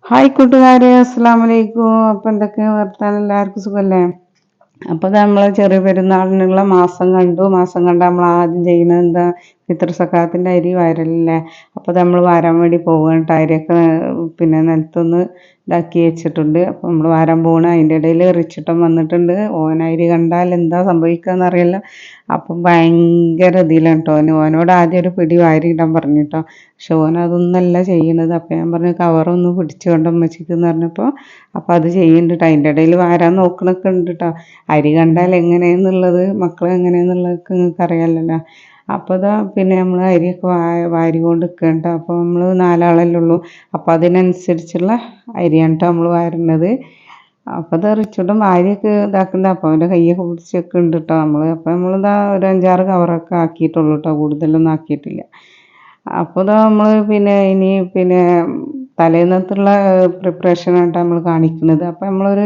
Hi കൂട്ടുകാരെ, അസ്സലാമു അലൈക്കും. അപ്പം എന്തൊക്കെയാണ് വർത്താനം? എല്ലാവർക്കും സുഖമല്ലേ? അപ്പോൾ നമ്മൾ ചെറിയ പെരുന്നാളിനുള്ള മാസം കണ്ടു. മാസം കണ്ട നമ്മൾ ആദ്യം ചെയ്യുന്നത് എന്താ? ഫിത്ർ സക്കാത്തിൻ്റെ അരി വരലല്ലേ. അപ്പോൾ നമ്മൾ വരാൻ വേണ്ടി പോവുകയാണ് കേട്ടോ. അരിയൊക്കെ പിന്നെ നിലത്തൊന്ന് ഇതാക്കി വെച്ചിട്ടുണ്ട്. അപ്പോൾ നമ്മൾ വരാൻ പോകണം. അതിൻ്റെ ഇടയിൽ റിച്ചിട്ടം വന്നിട്ടുണ്ട്. ഓൻ അരി കണ്ടാൽ എന്താ സംഭവിക്കുക അറിയില്ല. അപ്പം ഭയങ്കര ഇതിലാണ് കേട്ടോ. ഓനോട് ആദ്യം ഒരു പിടി വാരി ഇടാൻ പറഞ്ഞു കേട്ടോ. പക്ഷെ ഓൻ അതൊന്നല്ല ചെയ്യണത്. അപ്പം ഞാൻ പറഞ്ഞു കവറൊന്ന് പിടിച്ചു കൊണ്ട് അമ്മച്ചിക്ക് എന്ന് പറഞ്ഞപ്പോൾ അപ്പം അത് ചെയ്യുന്നുണ്ട് കേട്ടോ. അതിൻ്റെ ഇടയിൽ വാരാൻ നോക്കണൊക്കെ ഉണ്ട് കേട്ടോ. അരി കണ്ടാൽ എങ്ങനെയെന്നുള്ളത്, മക്കൾ എങ്ങനെയെന്നുള്ളതൊക്കെ നിങ്ങൾക്ക് അറിയാമല്ലോ. അപ്പോൾ ഇതാ പിന്നെ നമ്മൾ അരിയൊക്കെ വാരി കൊണ്ട് നിൽക്കേണ്ട. അപ്പോൾ നമ്മൾ 4 ആളല്ലേ ഉള്ളൂ. അപ്പോൾ അതിനനുസരിച്ചുള്ള അരിയാണ് കേട്ടോ നമ്മൾ വാരുന്നത്. അപ്പോൾ ഇത് റിച്ചോട്ടും വാരിയൊക്കെ ഇതാക്കുന്നുണ്ട്. അപ്പോൾ അവൻ്റെ കയ്യൊക്കെ പിടിച്ചൊക്കെ ഉണ്ട് കേട്ടോ നമ്മൾ. അപ്പോൾ നമ്മളിതാ ഒരു 5-6 കവറൊക്കെ ആക്കിയിട്ടുള്ളൂ കേട്ടോ. കൂടുതലൊന്നും ആക്കിയിട്ടില്ല. അപ്പോൾ ഇതാ നമ്മൾ പിന്നെ ഇനി പിന്നെ തലേന്നത്തുള്ള പ്രിപ്പറേഷനായിട്ടാണ് നമ്മൾ കാണിക്കുന്നത്. അപ്പോൾ നമ്മളൊരു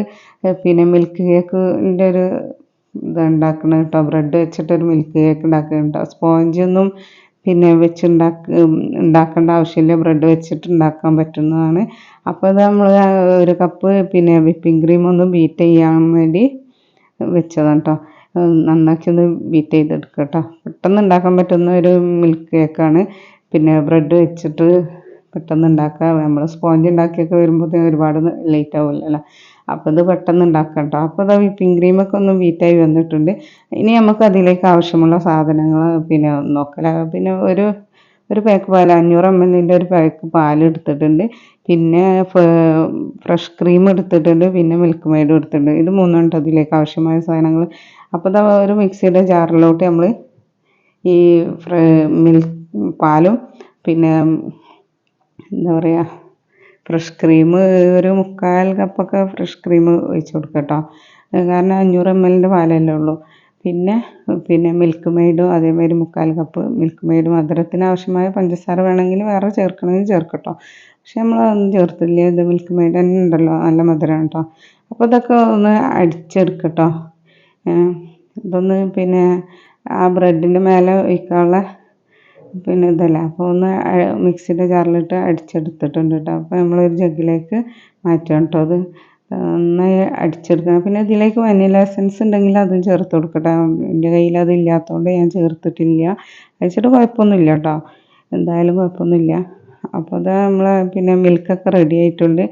പിന്നെ മിൽക്ക് കേക്കിൻ്റെ ഒരു ഇത് ഉണ്ടാക്കണം കേട്ടോ. ബ്രെഡ് വെച്ചിട്ടൊരു മിൽക്ക് കേക്ക് ഉണ്ടാക്കണം കേട്ടോ. സ്പോഞ്ചൊന്നും പിന്നെ ഉണ്ടാക്കേണ്ട ആവശ്യമില്ല. ബ്രെഡ് വെച്ചിട്ട് ഉണ്ടാക്കാൻ പറ്റുന്നതാണ്. അപ്പോൾ അത് നമ്മൾ ഒരു കപ്പ് പിന്നെ വിപ്പിംഗ് ക്രീം ഒന്ന് ബീറ്റ് ചെയ്യാൻ വേണ്ടി വെച്ചതാണ് കേട്ടോ. നന്നാക്കി ഒന്ന് ബീറ്റ് ചെയ്തെടുക്കുക കേട്ടോ. പെട്ടെന്ന് ഉണ്ടാക്കാൻ പറ്റുന്ന ഒരു മിൽക്ക് കേക്കാണ്. പിന്നെ ബ്രെഡ് വെച്ചിട്ട് പെട്ടെന്ന് ഉണ്ടാക്കുക. നമ്മൾ സ്പോഞ്ച് ഉണ്ടാക്കിയൊക്കെ വരുമ്പോഴത്തേന് ഒരുപാട് ലേറ്റ് ആവില്ലല്ലോ. അപ്പോൾ ഇത് പെട്ടെന്ന് ഉണ്ടാക്കാം കേട്ടോ. അപ്പോൾ ഇത് വിപ്പിംഗ് ക്രീമൊക്കെ ഒന്ന് ബീറ്റായി വന്നിട്ടുണ്ട്. ഇനി നമുക്ക് അതിലേക്ക് ആവശ്യമുള്ള സാധനങ്ങൾ പിന്നെ നോക്കല. പിന്നെ ഒരു പാക്ക് പാൽ 500 ml ഒരു പാക്ക് പാൽ എടുത്തിട്ടുണ്ട്. പിന്നെ ഫ്രഷ് ക്രീം എടുത്തിട്ടുണ്ട്. പിന്നെ മിൽക്ക് മെയ്ഡും എടുത്തിട്ടുണ്ട്. ഇത് മൂന്നുണ്ട് അതിലേക്ക് ആവശ്യമായ സാധനങ്ങൾ. അപ്പോൾ ഇതാ ഒരു മിക്സിയുടെ ജാറിലോട്ട് നമ്മൾ ഈ മിൽക്ക് പാലും പിന്നെ എന്താ പറയുക ഫ്രഷ് ക്രീം ഒരു 3/4 കപ്പൊക്കെ ഫ്രഷ് ക്രീം ഒഴിച്ച് കൊടുക്കുക കേട്ടോ. കാരണം 500 ml പാലല്ലേ ഉള്ളൂ. പിന്നെ മിൽക്ക് മെയ്ഡും അതേമാതിരി 3/4 കപ്പ് മിൽക്ക് മെയ്ഡ്. മധുരത്തിന് ആവശ്യമായ പഞ്ചസാര വേണമെങ്കിൽ വേറെ ചേർക്കണമെങ്കിൽ ചേർക്കട്ടോ. പക്ഷെ നമ്മളതൊന്നും ചേർത്തില്ല. ഇത് മിൽക്ക് മെയ്ഡ് തന്നെ ഉണ്ടല്ലോ, നല്ല മധുരമാണ് കേട്ടോ. അപ്പോൾ ഇതൊക്കെ ഒന്ന് അടിച്ചെടുക്കട്ടോ. ഇതൊന്ന് പിന്നെ ആ ബ്രെഡിൻ്റെ മേലെ ഒഴിക്കാനുള്ള പിന്നെ ഇതല്ല. അപ്പോൾ ഒന്ന് മിക്സിയുടെ ജാറിലിട്ട് അടിച്ചെടുത്തിട്ടുണ്ട് കേട്ടോ. അപ്പോൾ നമ്മളൊരു ജഗ്ഗിലേക്ക് മാറ്റാം കേട്ടോ. അത് നന്നായി അടിച്ചെടുക്കണം. പിന്നെ ഇതിലേക്ക് വനില എസൻസ് ഉണ്ടെങ്കിൽ അതും ചേർത്ത് കൊടുക്കട്ടെ. എൻ്റെ കയ്യിൽ അത് ഇല്ലാത്തതുകൊണ്ട് ഞാൻ ചേർത്തിട്ടില്ല. അടിച്ചിട്ട് കുഴപ്പമൊന്നുമില്ല കേട്ടോ. എന്തായാലും കുഴപ്പമൊന്നുമില്ല. അപ്പോൾ അത് നമ്മൾ പിന്നെ മിൽക്കൊക്കെ റെഡി ആയിട്ടുണ്ട്.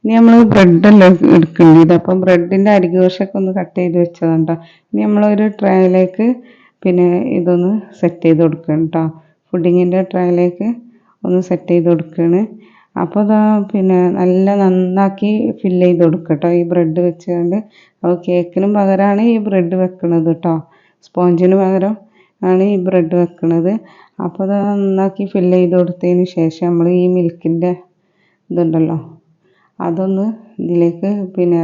ഇനി നമ്മൾ ബ്രെഡല്ലേ എടുക്കേണ്ടത്. അപ്പം ബ്രെഡിൻ്റെ അരികുവശമൊക്കെ ഒന്ന് കട്ട് ചെയ്ത് വെച്ചതാണ് കേട്ടോ. ഇനി നമ്മളൊരു ട്രേയിലേക്ക് പിന്നെ ഇതൊന്ന് സെറ്റ് ചെയ്ത് കൊടുക്കണം കേട്ടോ. പുഡിങ്ങിൻ്റെ ട്രേയിലേക്ക് ഒന്ന് സെറ്റ് ചെയ്ത് കൊടുക്കുകയാണ്. അപ്പോൾ അതാ പിന്നെ നന്നാക്കി ഫില്ല് ചെയ്ത് കൊടുക്കുക കേട്ടോ. ഈ ബ്രെഡ് വെച്ചുകൊണ്ട് അപ്പോൾ കേക്കിനും പകരമാണ് ഈ ബ്രെഡ് വെക്കുന്നത് കേട്ടോ. സ്പോഞ്ചിന് പകരം ആണ് ഈ ബ്രെഡ് വെക്കുന്നത്. അപ്പോൾ അത് നന്നാക്കി ഫില്ല് ചെയ്ത് കൊടുത്തതിന് ശേഷം നമ്മൾ ഈ മിൽക്കിൻ്റെ ഇതുണ്ടല്ലോ അതൊന്ന് ഇതിലേക്ക് പിന്നെ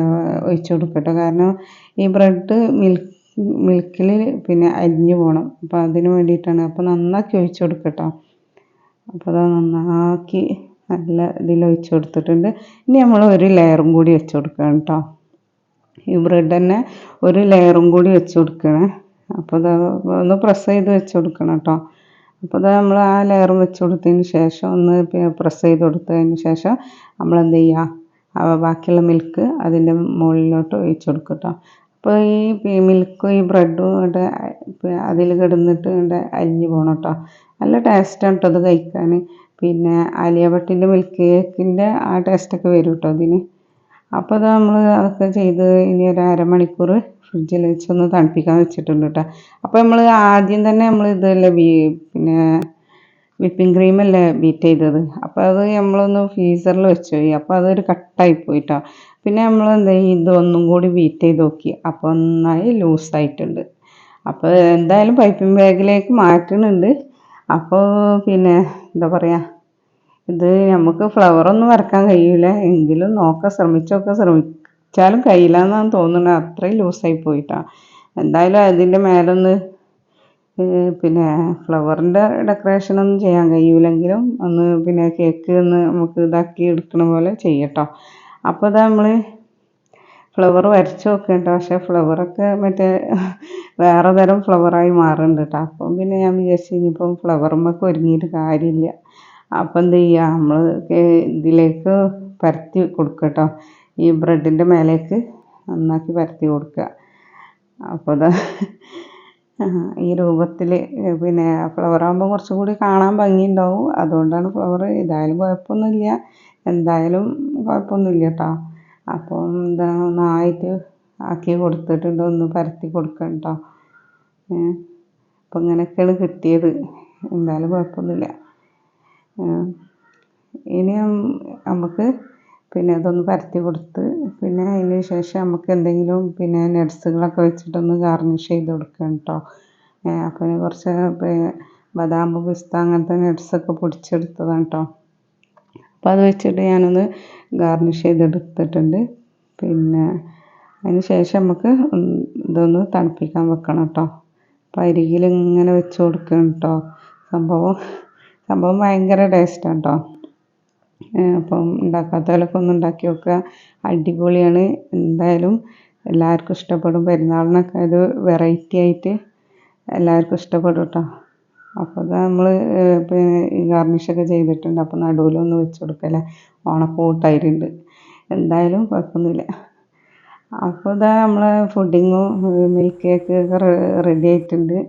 ഒഴിച്ച് കൊടുക്കട്ടോ. കാരണം ഈ ബ്രെഡ് മിൽക്കിൽ പിന്നെ അരിഞ്ഞു പോകണം. അപ്പോൾ അതിന് വേണ്ടിയിട്ടാണ്. അപ്പോൾ നന്നാക്കി ഒഴിച്ച് കൊടുക്കട്ടോ. അപ്പോൾ അത് നന്നാക്കി നല്ല ഇതിൽ ഒഴിച്ച് കൊടുത്തിട്ടുണ്ട്. ഇനി നമ്മൾ ഒരു ലെയറും കൂടി വെച്ച് കൊടുക്കണം കേട്ടോ. ഈ ബ്രെഡ് തന്നെ ഒരു ലെയറും കൂടി വെച്ച് കൊടുക്കണേ. അപ്പോൾ അത് ഒന്ന് പ്രസ് ചെയ്ത് വെച്ച് കൊടുക്കണം കേട്ടോ. അപ്പോൾ അത് നമ്മൾ ആ ലെയർ വെച്ച് കൊടുത്തതിന് ശേഷം ഒന്ന് പ്രസ് ചെയ്ത് കൊടുത്തതിന് ശേഷം നമ്മൾ എന്ത് ചെയ്യുക, ബാക്കിയുള്ള മിൽക്ക് അതിൻ്റെ മുകളിലോട്ട് ഒഴിച്ച് കൊടുക്കുക കേട്ടോ. അപ്പോൾ ഈ മിൽക്കും ഈ ബ്രെഡും ഇവിടെ അതിൽ കിടന്നിട്ട് ഇവിടെ അലിഞ്ഞ് പോകണം കേട്ടോ. നല്ല ടേസ്റ്റാണ് കേട്ടോ അത് കഴിക്കാൻ. പിന്നെ ആലിയ ഭട്ടിൻ്റെ മിൽക്ക് കേക്കിൻ്റെ ആ ടേസ്റ്റൊക്കെ വരും കേട്ടോ അതിന്. അപ്പോൾ അത് നമ്മൾ അതൊക്കെ ചെയ്ത് ഇനി ഒരു അരമണിക്കൂർ ഫ്രിഡ്ജിൽ വെച്ചൊന്ന് തണുപ്പിക്കാൻ വെച്ചിട്ടുണ്ട് കേട്ടോ. അപ്പോൾ നമ്മൾ ആദ്യം തന്നെ നമ്മൾ ഇതല്ലേ പിന്നെ വിപ്പിംഗ് ക്രീമല്ലേ ബീറ്റ് ചെയ്തത്. അപ്പോൾ അത് നമ്മളൊന്ന് ഫ്രീസറിൽ വെച്ച് പോയി. അപ്പോൾ അതൊരു കട്ടായി പോയിട്ടോ. പിന്നെ നമ്മൾ എന്താ ഇതൊന്നും കൂടി ബീറ്റ് ചെയ്ത് നോക്കി. അപ്പോൾ നന്നായി ലൂസായിട്ടുണ്ട്. അപ്പോൾ എന്തായാലും പൈപ്പിംഗ് ബാഗിലേക്ക് മാറ്റുന്നുണ്ട്. അപ്പോൾ പിന്നെ എന്താ പറയുക, ഇത് നമുക്ക് ഫ്ലവറൊന്നും വരക്കാൻ കഴിയില്ല. എങ്കിലും ശ്രമിച്ചാലും കഴിയില്ല എന്നാണ് തോന്നുന്നത്. അത്രയും ലൂസായി പോയിട്ടാണ്. എന്തായാലും അതിൻ്റെ മേലൊന്ന് പിന്നെ ഫ്ലവറിൻ്റെ ഡെക്കറേഷനൊന്നും ചെയ്യാൻ കഴിയില്ലെങ്കിലും ഒന്ന് പിന്നെ കേക്ക് ഒന്ന് നമുക്ക് ഇതാക്കി എടുക്കണ പോലെ ചെയ്യട്ടോ. അപ്പോൾ ഇതാ നമ്മൾ ഫ്ലവർ വരച്ച് നോക്കട്ടോ. പക്ഷേ ഫ്ലവറൊക്കെ മറ്റേ വേറെ തരം ഫ്ലവറായി മാറുന്നുണ്ട് കേട്ടോ. അപ്പം പിന്നെ ഞാൻ വിചാരിച്ചു ഇനിയിപ്പം ഫ്ലവറുമ്മൊക്കെ ഒരുങ്ങിയിട്ട് കാര്യമില്ല. അപ്പം എന്ത് ചെയ്യുക, നമ്മൾ ഇതിലേക്ക് പരത്തി കൊടുക്കുക കേട്ടോ. ഈ ബ്രെഡിൻ്റെ മേലേക്ക് നന്നാക്കി പരത്തി കൊടുക്കുക. അപ്പോൾ ഇതാ ഈ രൂപത്തിൽ പിന്നെ ഫ്ലവർ ആകുമ്പോൾ കുറച്ചും കൂടി കാണാൻ ഭംഗിയുണ്ടാവും. അതുകൊണ്ടാണ് ഫ്ലവർ. ഇതായാലും കുഴപ്പമൊന്നുമില്ല, എന്തായാലും കുഴപ്പമൊന്നുമില്ല കേട്ടോ. അപ്പം എന്താ ഒന്നായിട്ട് ആക്കി കൊടുത്തിട്ടുണ്ട്, ഒന്ന് പരത്തി കൊടുക്കണം കേട്ടോ. അപ്പം ഇങ്ങനെയൊക്കെയാണ് കിട്ടിയത്. എന്തായാലും കുഴപ്പമൊന്നുമില്ല. ഇനി നമുക്ക് പിന്നെ അതൊന്ന് പരത്തി കൊടുത്ത് പിന്നെ അതിന് ശേഷം നമുക്ക് എന്തെങ്കിലും പിന്നെ നട്ട്സുകളൊക്കെ വെച്ചിട്ടൊന്ന് ഗാർണിഷ് ചെയ്ത് കൊടുക്കണം കേട്ടോ. അപ്പോൾ കുറച്ച് ബദാം, പിസ്ത അങ്ങനത്തെ നട്ട്സൊക്കെ പൊടിച്ചെടുത്തതാണ് കേട്ടോ. അപ്പോൾ അത് വെച്ചിട്ട് ഞാനൊന്ന് ഗാർണിഷ് ചെയ്തെടുത്തിട്ടുണ്ട്. പിന്നെ അതിന് ശേഷം നമുക്ക് ഇതൊന്ന് തണുപ്പിക്കാൻ വെക്കണം കേട്ടോ. അപ്പോൾ അരികിൽ ഇങ്ങനെ വെച്ച് കൊടുക്കണം കേട്ടോ. സംഭവം ഭയങ്കര ടേസ്റ്റാണ് കേട്ടോ. അപ്പം ഉണ്ടാക്കാത്തവരൊക്കെ ഒന്ന് ഉണ്ടാക്കി നോക്കുക, അടിപൊളിയാണ്. എന്തായാലും എല്ലാവർക്കും ഇഷ്ടപ്പെടും. പെരുന്നാളിനൊക്കെ ഒരു വെറൈറ്റി ആയിട്ട് എല്ലാവർക്കും ഇഷ്ടപ്പെടും കേട്ടോ. അപ്പോൾ അത് നമ്മൾ പിന്നെ ഗാർണിഷൊക്കെ ചെയ്തിട്ടുണ്ട്. അപ്പോൾ നടുവിലൊന്ന് വെച്ച് കൊടുക്കല്ലേ, ഓണക്കൂട്ടായിട്ടുണ്ട്. എന്തായാലും കുഴപ്പമൊന്നുമില്ല. അപ്പോൾ ഇതാ നമ്മളെ പുഡിങ്ങും മിൽക്ക് കേക്ക് ഒക്കെ റെഡി ആയിട്ടുണ്ട്.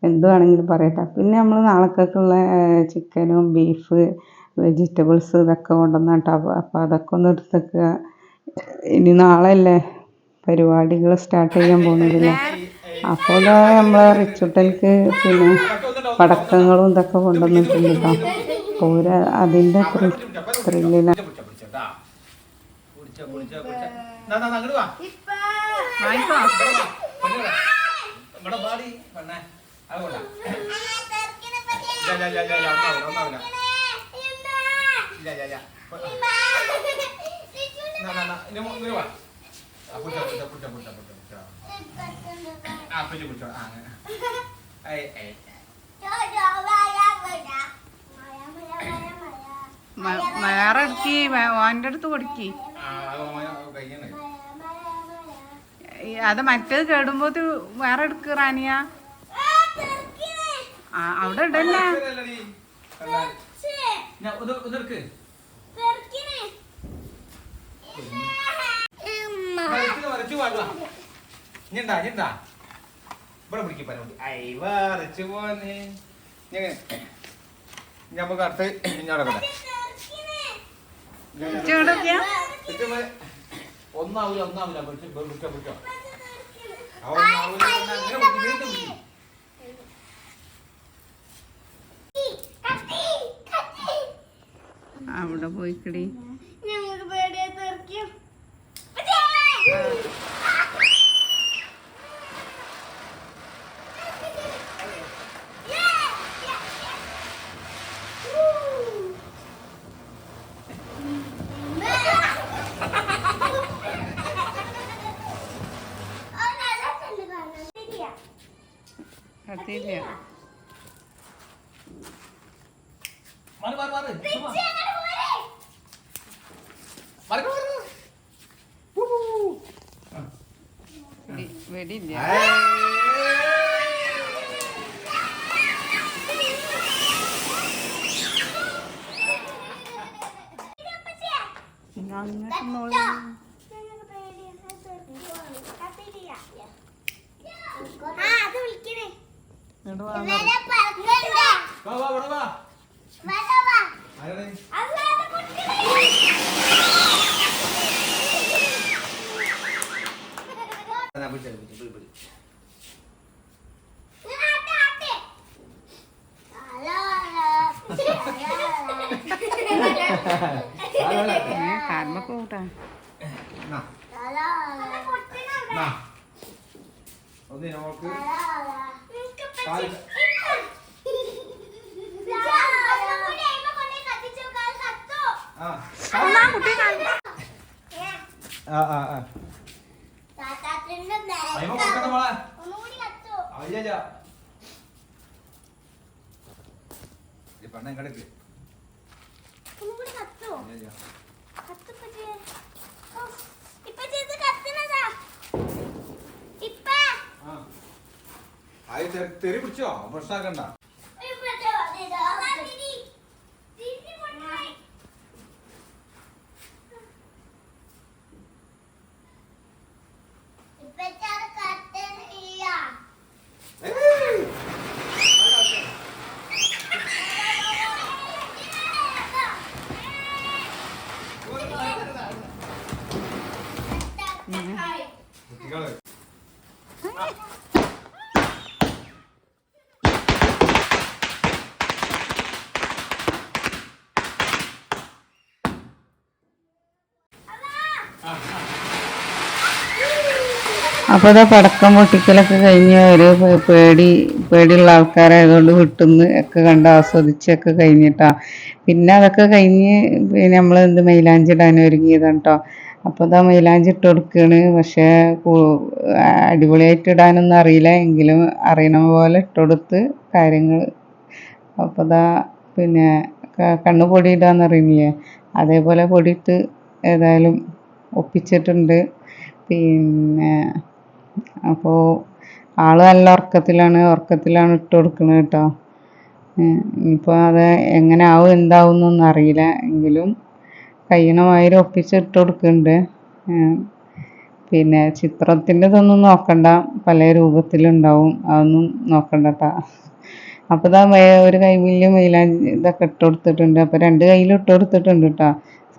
എന്ത് വേണമെങ്കിലും പറയട്ടെ. പിന്നെ നമ്മൾ നാളേക്കൊക്കെയുള്ള ചിക്കനും ബീഫ് വെജിറ്റബിൾസ് ഇതൊക്കെ കൊണ്ടുവന്ന കേട്ടോ. അപ്പോൾ അതൊക്കെ ഒന്ന് എടുത്തേക്കുക. ഇനി നാളെയല്ലേ പരിപാടികൾ സ്റ്റാർട്ട് ചെയ്യാൻ പോകുന്നതല്ലേ. അപ്പോൾ ഇതാ നമ്മളെ റിച്ചുട്ടൽക്ക് പിന്നെ പടക്കങ്ങളും ഇതൊക്കെ കൊണ്ടുവന്നിട്ടുണ്ട് കേട്ടോ. അപ്പോൾ അതിൻ്റെ ത്രില്ലിലാണ്. വേറെ എടുക്കി ഓൻ്റെ അടുത്ത് കൊടുക്കി. അത് മറ്റേത് കേടുമ്പോ വേറെ എടുക്ക് റാനിയ. അവിടെ ഇടല്ലേ. നമുക്ക് അടുത്ത് ഒന്നാവൂല അവിടെ പോയിക്കടി. കത്തിയില്ല. വെടിയില്ല. അങ്ങോട്ട് നോളി. കാർമൊക്കെ കൂട്ടാ. പെണ്ണെങ്കടക്ക് തെറി പിടിച്ചോ, പ്രശ്നമാക്കണ്ട. കുട്ടികള് അപ്പോൾ ഇതാ പടക്കം പൊട്ടിക്കലൊക്കെ കഴിഞ്ഞ് ഒരു പേടിയുള്ള ആൾക്കാരായതുകൊണ്ട് വിട്ടുന്ന് ഒക്കെ കണ്ട് ആസ്വദിച്ചൊക്കെ കഴിഞ്ഞിട്ടാ. പിന്നെ അതൊക്കെ കഴിഞ്ഞ് പിന്നെ നമ്മൾ മൈലാഞ്ചി ഇടാൻ ഒരുങ്ങിയതാണ് കേട്ടോ. അപ്പോൾ ഇതാ മൈലാഞ്ചി ഇട്ട് കൊടുക്കുകയാണ്. പക്ഷേ അടിപൊളിയായിട്ട് ഇടാനൊന്നും അറിയില്ല, എങ്കിലും അറിയണ പോലെ ഇട്ട് കൊടുത്ത് കാര്യങ്ങൾ. അപ്പോൾ ഇതാ പിന്നെ കണ്ണ് പൊടി ഇടാന്ന് അറിയില്ലേ, അതേപോലെ പൊടിയിട്ട് ഏതായാലും ഒപ്പിച്ചിട്ടുണ്ട്. പിന്നെ അപ്പോൾ ആള് നല്ല ഉറക്കത്തിലാണ് ഇട്ട് കൊടുക്കുന്നത് കേട്ടോ. ഇനിയിപ്പോൾ അത് എങ്ങനെ ആവും എന്താവും എന്നൊന്നും അറിയില്ല, എങ്കിലും കഴിയണ മാതിരി ഒപ്പിച്ചിട്ട് കൊടുക്കുന്നുണ്ട്. പിന്നെ ചിത്രത്തിൻ്റെ ഇതൊന്നും നോക്കണ്ട, പല രൂപത്തിലുണ്ടാവും, അതൊന്നും നോക്കണ്ട കേട്ടോ. അപ്പോൾ ഇതാ ഒരു കൈമില് മൈലാഞ്ചി ഇതൊക്കെ ഇട്ട് കൊടുത്തിട്ടുണ്ട്. അപ്പോൾ 2 കയ്യിലും ഇട്ട് കൊടുത്തിട്ടുണ്ട് കേട്ടോ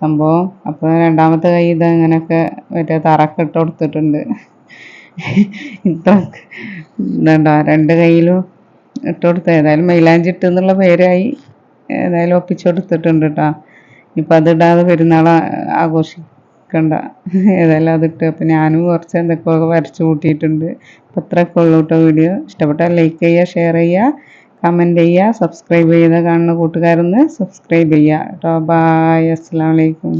സംഭവം. അപ്പോൾ രണ്ടാമത്തെ കൈ ഇത് ഇങ്ങനെയൊക്കെ മറ്റേ തറക്കെ ഇട്ട് കൊടുത്തിട്ടുണ്ട്. ഇത്ര ഇതുണ്ടോ, 2 കയ്യിലും ഇട്ട് കൊടുത്ത് ഏതായാലും മൈലാഞ്ചി ഇട്ട് എന്നുള്ള പേരായി, ഏതായാലും ഒപ്പിച്ച് കൊടുത്തിട്ടുണ്ട് കേട്ടോ. ഇപ്പം അതിടാതെ പെരുന്നാൾ ആഘോഷിക്കണ്ട, ഏതായാലും അതിട്ട്. അപ്പം ഞാനും കുറച്ച് എന്തൊക്കെയൊക്കെ വരച്ച് കൂട്ടിയിട്ടുണ്ട്. അപ്പം ഇത്രയൊക്കെ ഉള്ളൂ കേട്ടോ വീഡിയോ. ഇഷ്ടപ്പെട്ടാൽ ലൈക്ക് ചെയ്യുക, ഷെയർ ചെയ്യുക, കമൻറ്റ് ചെയ്യുക, സബ്സ്ക്രൈബ് ചെയ്ത് കാണുന്ന കൂട്ടുകാരൊന്ന് സബ്സ്ക്രൈബ് ചെയ്യുക കേട്ടോ. ബായ്, അസ്സലാമു അലൈക്കും.